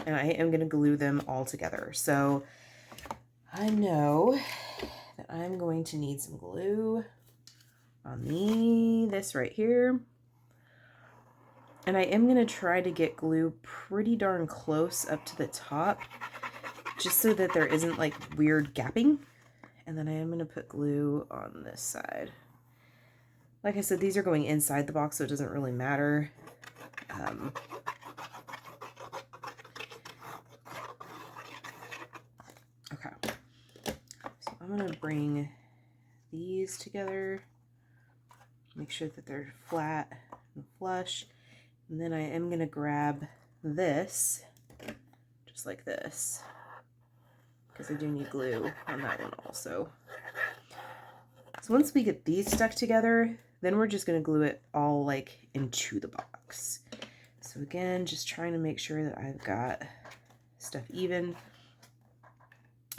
and I am going to glue them all together. So I know that I'm going to need some glue on this right here. And I am going to try to get glue pretty darn close up to the top, just so that there isn't like weird gapping. And then I am going to put glue on this side. Like I said, these are going inside the box, so it doesn't really matter. Okay. So I'm going to bring these together, make sure that they're flat and flush. And then I am going to grab this, just like this, because I do need glue on that one also. So once we get these stuck together, then we're just going to glue it all like into the box. So again, just trying to make sure that I've got stuff even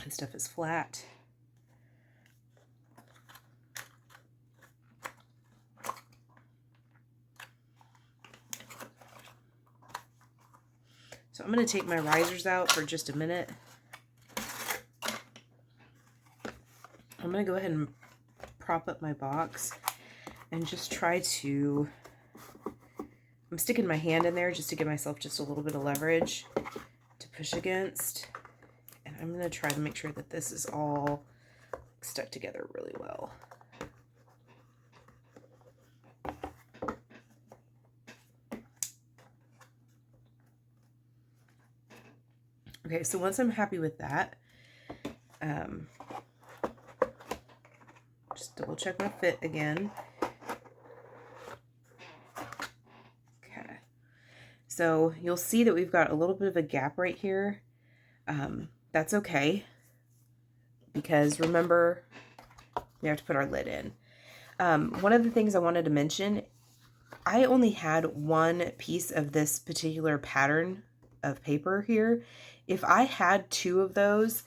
and stuff is flat. So I'm going to take my risers out for just a minute. I'm going to go ahead and prop up my box and just try to, I'm sticking my hand in there just to give myself just a little bit of leverage to push against. And I'm going to try to make sure that this is all stuck together really well. Okay, so once I'm happy with that, just double check my fit again. Okay, so you'll see that we've got a little bit of a gap right here. That's okay, because remember, we have to put our lid in. One of the things I wanted to mention, I only had one piece of this particular pattern of paper here. If I had two of those,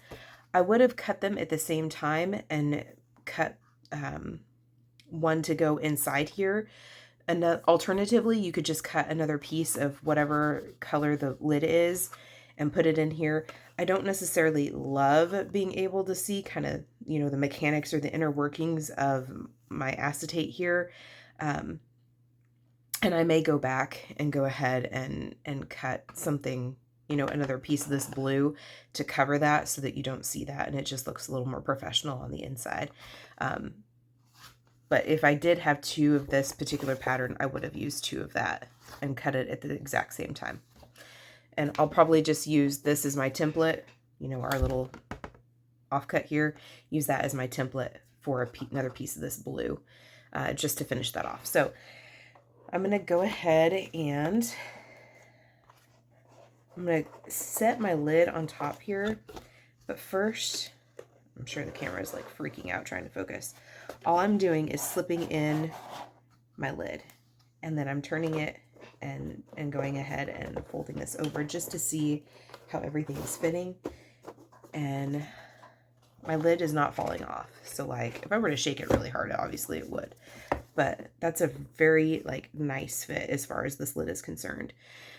I would have cut them at the same time and cut one to go inside here. And alternatively, you could just cut another piece of whatever color the lid is and put it in here. I don't necessarily love being able to see kind of, the mechanics or the inner workings of my acetate here. And I may go back and go ahead and cut something, another piece of this blue to cover that so that you don't see that and it just looks a little more professional on the inside. But if I did have two of this particular pattern, I would have used two of that and cut it at the exact same time. And I'll probably just use this as my template, our little offcut here, use that as my template for another piece of this blue, just to finish that off. So I'm going to go ahead and I'm going to set my lid on top here. But first, I'm sure the camera is like freaking out trying to focus. All I'm doing is slipping in my lid, and then I'm turning it and going ahead and folding this over just to see how everything is fitting. And my lid is not falling off. So like if I were to shake it really hard, obviously it would. But that's a very like nice fit as far as this lid is concerned.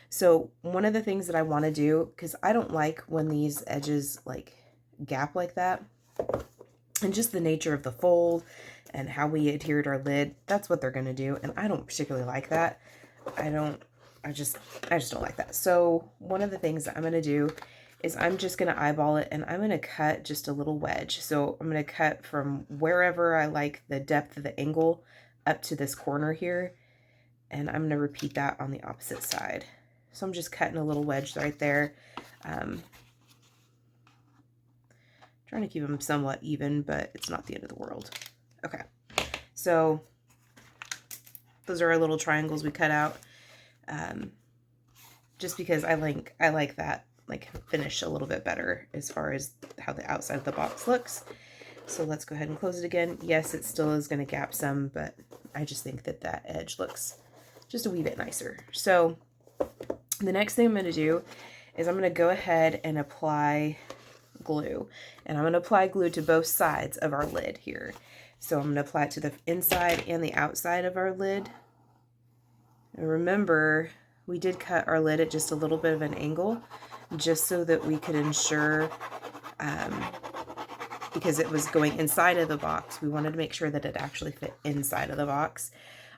So one of the things that I want to do, because I don't like when these edges like gap like that, and just the nature of the fold and how we adhered our lid, that's what they're going to do. And I don't particularly like that. I just don't like that. So one of the things that I'm going to do is I'm just going to eyeball it, and I'm going to cut just a little wedge. So I'm going to cut from wherever I like the depth of the angle up to this corner here, and I'm going to repeat that on the opposite side. So I'm just cutting a little wedge right there. Trying to keep them somewhat even, but it's not the end of the world. Okay, so those are our little triangles we cut out. Just because I like that like finish a little bit better as far as how the outside of the box looks. So let's go ahead and close it again. Yes, it still is going to gap some, but I just think that that edge looks just a wee bit nicer. So the next thing I'm going to do is I'm going to go ahead and apply glue, and I'm going to apply glue to both sides of our lid here. So I'm going to apply it to the inside and the outside of our lid. And remember, we did cut our lid at just a little bit of an angle, just so that we could ensure, because it was going inside of the box, we wanted to make sure that it actually fit inside of the box,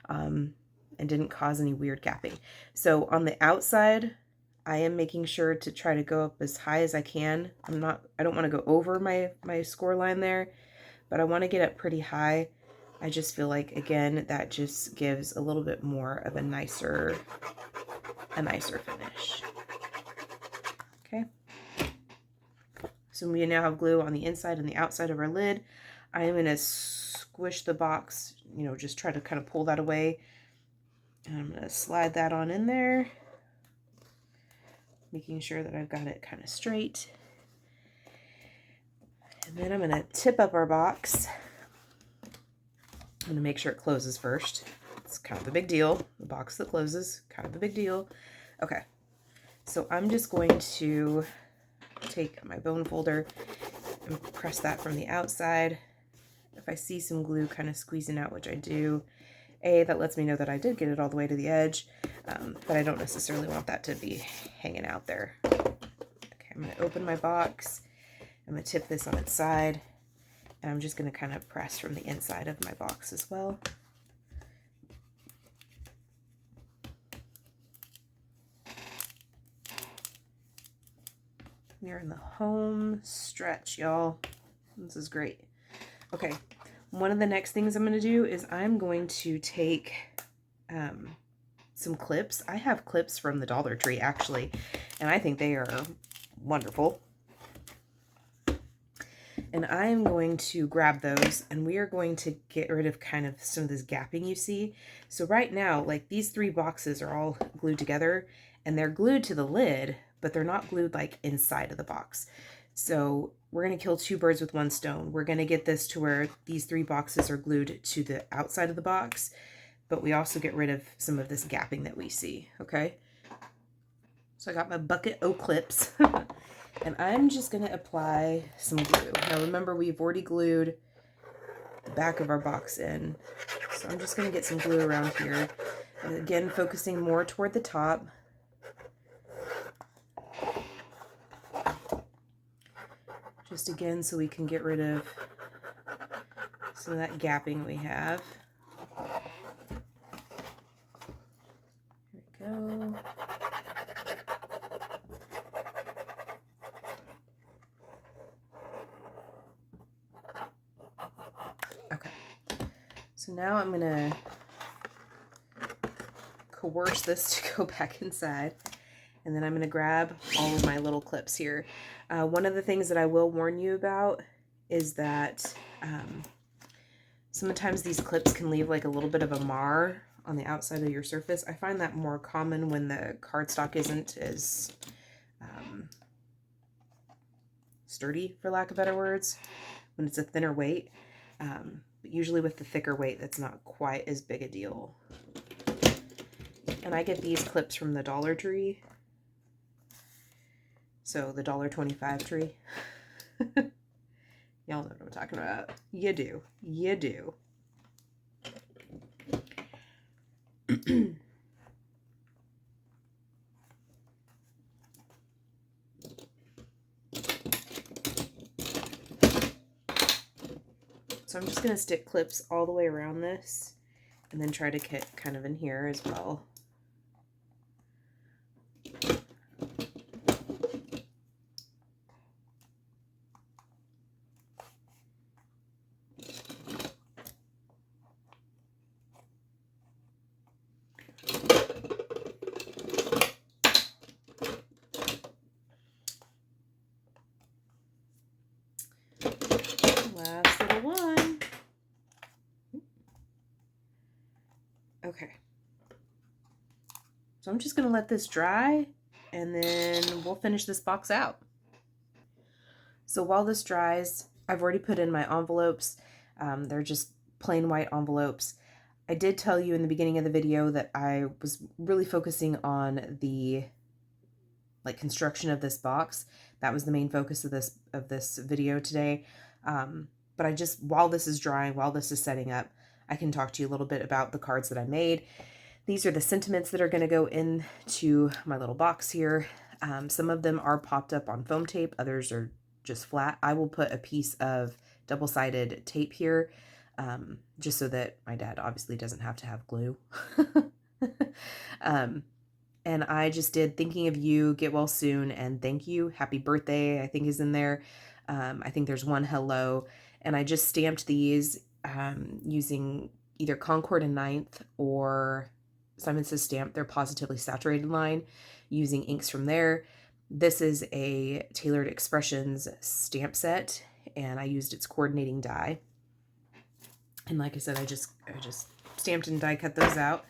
and didn't cause any weird gapping. So on the outside, I am making sure to try to go up as high as I can. I don't want to go over my score line there, but I want to get up pretty high. I just feel like, again, that just gives a little bit more of a nicer finish. Okay. So we now have glue on the inside and the outside of our lid. I am going to squish the box, you know, just try to kind of pull that away. And I'm going to slide that on in there, making sure that I've got it kind of straight. And then I'm going to tip up our box. I'm going to make sure it closes first. It's kind of a big deal. The box that closes, kind of a big deal. Okay, so I'm just going to take my bone folder and press that from the outside. If I see some glue kind of squeezing out, which I do, that lets me know that I did get it all the way to the edge, but I don't necessarily want that to be hanging out there. Okay, I'm going to open my box. I'm going to tip this on its side, and I'm just going to kind of press from the inside of my box as well. We're in the home stretch, y'all. This is great. Okay, one of the next things I'm going to do is I'm going to take some clips. I have clips from the Dollar Tree, actually, and I think they are wonderful. And I'm going to grab those, and we are going to get rid of kind of some of this gapping you see. So right now, like, these three boxes are all glued together, and they're glued to the lid, but they're not glued like inside of the box. So we're going to kill two birds with one stone. We're going to get this to where these three boxes are glued to the outside of the box, but we also get rid of some of this gapping that we see, okay? So I got my bucket o' clips, and I'm just going to apply some glue. Now remember, we've already glued the back of our box in, so I'm just going to get some glue around here. And again, focusing more toward the top. Just again, so we can get rid of some of that gapping we have. Here we go. Okay, so now I'm going to coerce this to go back inside. And then I'm going to grab all of my little clips here. One of the things that I will warn you about is that sometimes these clips can leave like a little bit of a mar on the outside of your surface. I find that more common when the cardstock isn't as sturdy, for lack of better words, when it's a thinner weight. But usually with the thicker weight, that's not quite as big a deal. And I get these clips from the Dollar Tree. So the $1.25 tree. Y'all know what I'm talking about. You do. You do. So I'm just going to stick clips all the way around this, and then try to get kind of in here as well. So I'm just going to let this dry, and then we'll finish this box out. So while this dries, I've already put in my envelopes. They're just plain white envelopes. I did tell you in the beginning of the video that I was really focusing on the construction of this box. That was the main focus of this video today. But I just, while this is drying, while this is setting up, I can talk to you a little bit about the cards that I made. These are the sentiments that are going to go into my little box here. Some of them are popped up on foam tape, others are just flat. I will put a piece of double-sided tape here, just so that my dad obviously doesn't have to have glue. And I just did thinking of you, get well soon, and thank you, happy birthday, I think is in there. I think there's one hello, and I just stamped these using either Concord and Ninth or Simon Says Stamp, their Positively Saturated line, using inks from there. This is a Tailored Expressions stamp set, and I used its coordinating die. And like I said, I just stamped and die cut those out.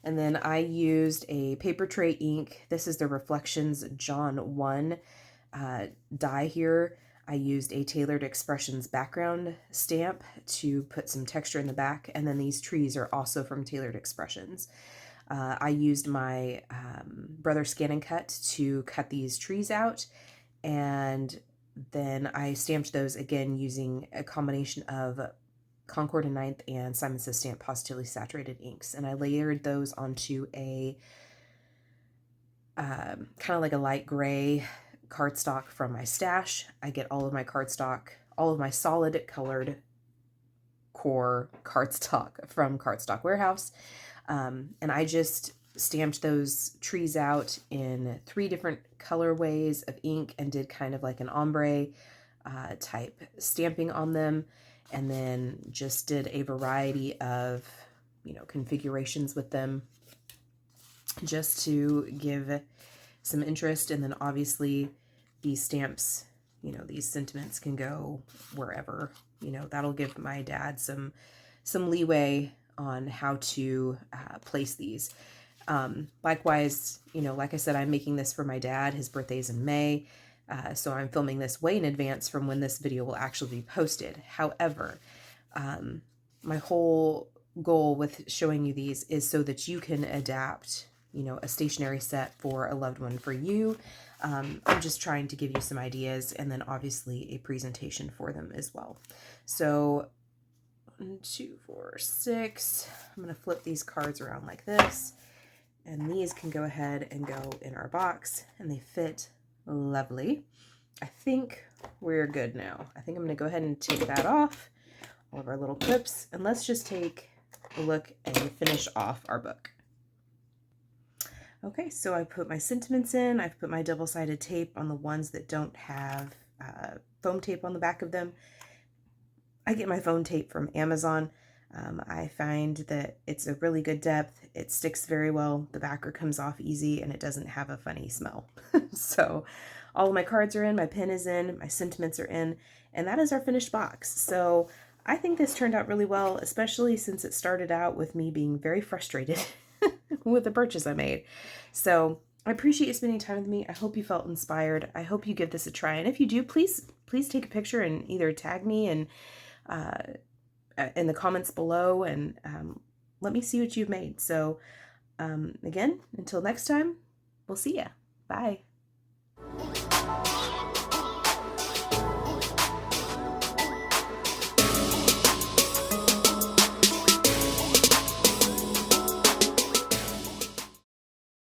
And then I used a paper tray ink. This is the Reflections John 1 die here. I used a Tailored Expressions background stamp to put some texture in the back. And then these trees are also from Tailored Expressions. I used my Brother Scan and Cut to cut these trees out. And then I stamped those again using a combination of Concord and Ninth and Simon Says Stamp Positively Saturated inks, and I layered those onto a kind of like a light gray cardstock from my stash. I get all of my cardstock, all of my solid colored core cardstock from Cardstock Warehouse, and I just stamped those trees out in 3 different colorways of ink and did kind of like an ombre type stamping on them. And then just did a variety of, configurations with them just to give some interest. And then obviously these stamps, these sentiments can go wherever, that'll give my dad some leeway on how to place these. Likewise, like I said, I'm making this for my dad. His birthday's in May. So I'm filming this way in advance from when this video will actually be posted. However, my whole goal with showing you these is so that you can adapt, a stationery set for a loved one for you. I'm just trying to give you some ideas, and then obviously a presentation for them as well. So 1, 2, 4, 6. I'm going to flip these cards around like this, and these can go ahead and go in our box, and they fit lovely. I think we're good now. I think I'm going to go ahead and take that off, all of our little clips, and let's just take a look and finish off our book. Okay, so I put my sentiments in. I've put my double-sided tape on the ones that don't have foam tape on the back of them. I get my foam tape from Amazon. I find that it's a really good depth. It sticks very well. The backer comes off easy, and it doesn't have a funny smell. So all of my cards are in, my pen is in, my sentiments are in, and that is our finished box. So I think this turned out really well, especially since it started out with me being very frustrated with the purchase I made. So I appreciate you spending time with me. I hope you felt inspired. I hope you give this a try. And if you do, please take a picture and either tag me and in the comments below, and let me see what you've made. So again, until next time, we'll see ya. Bye.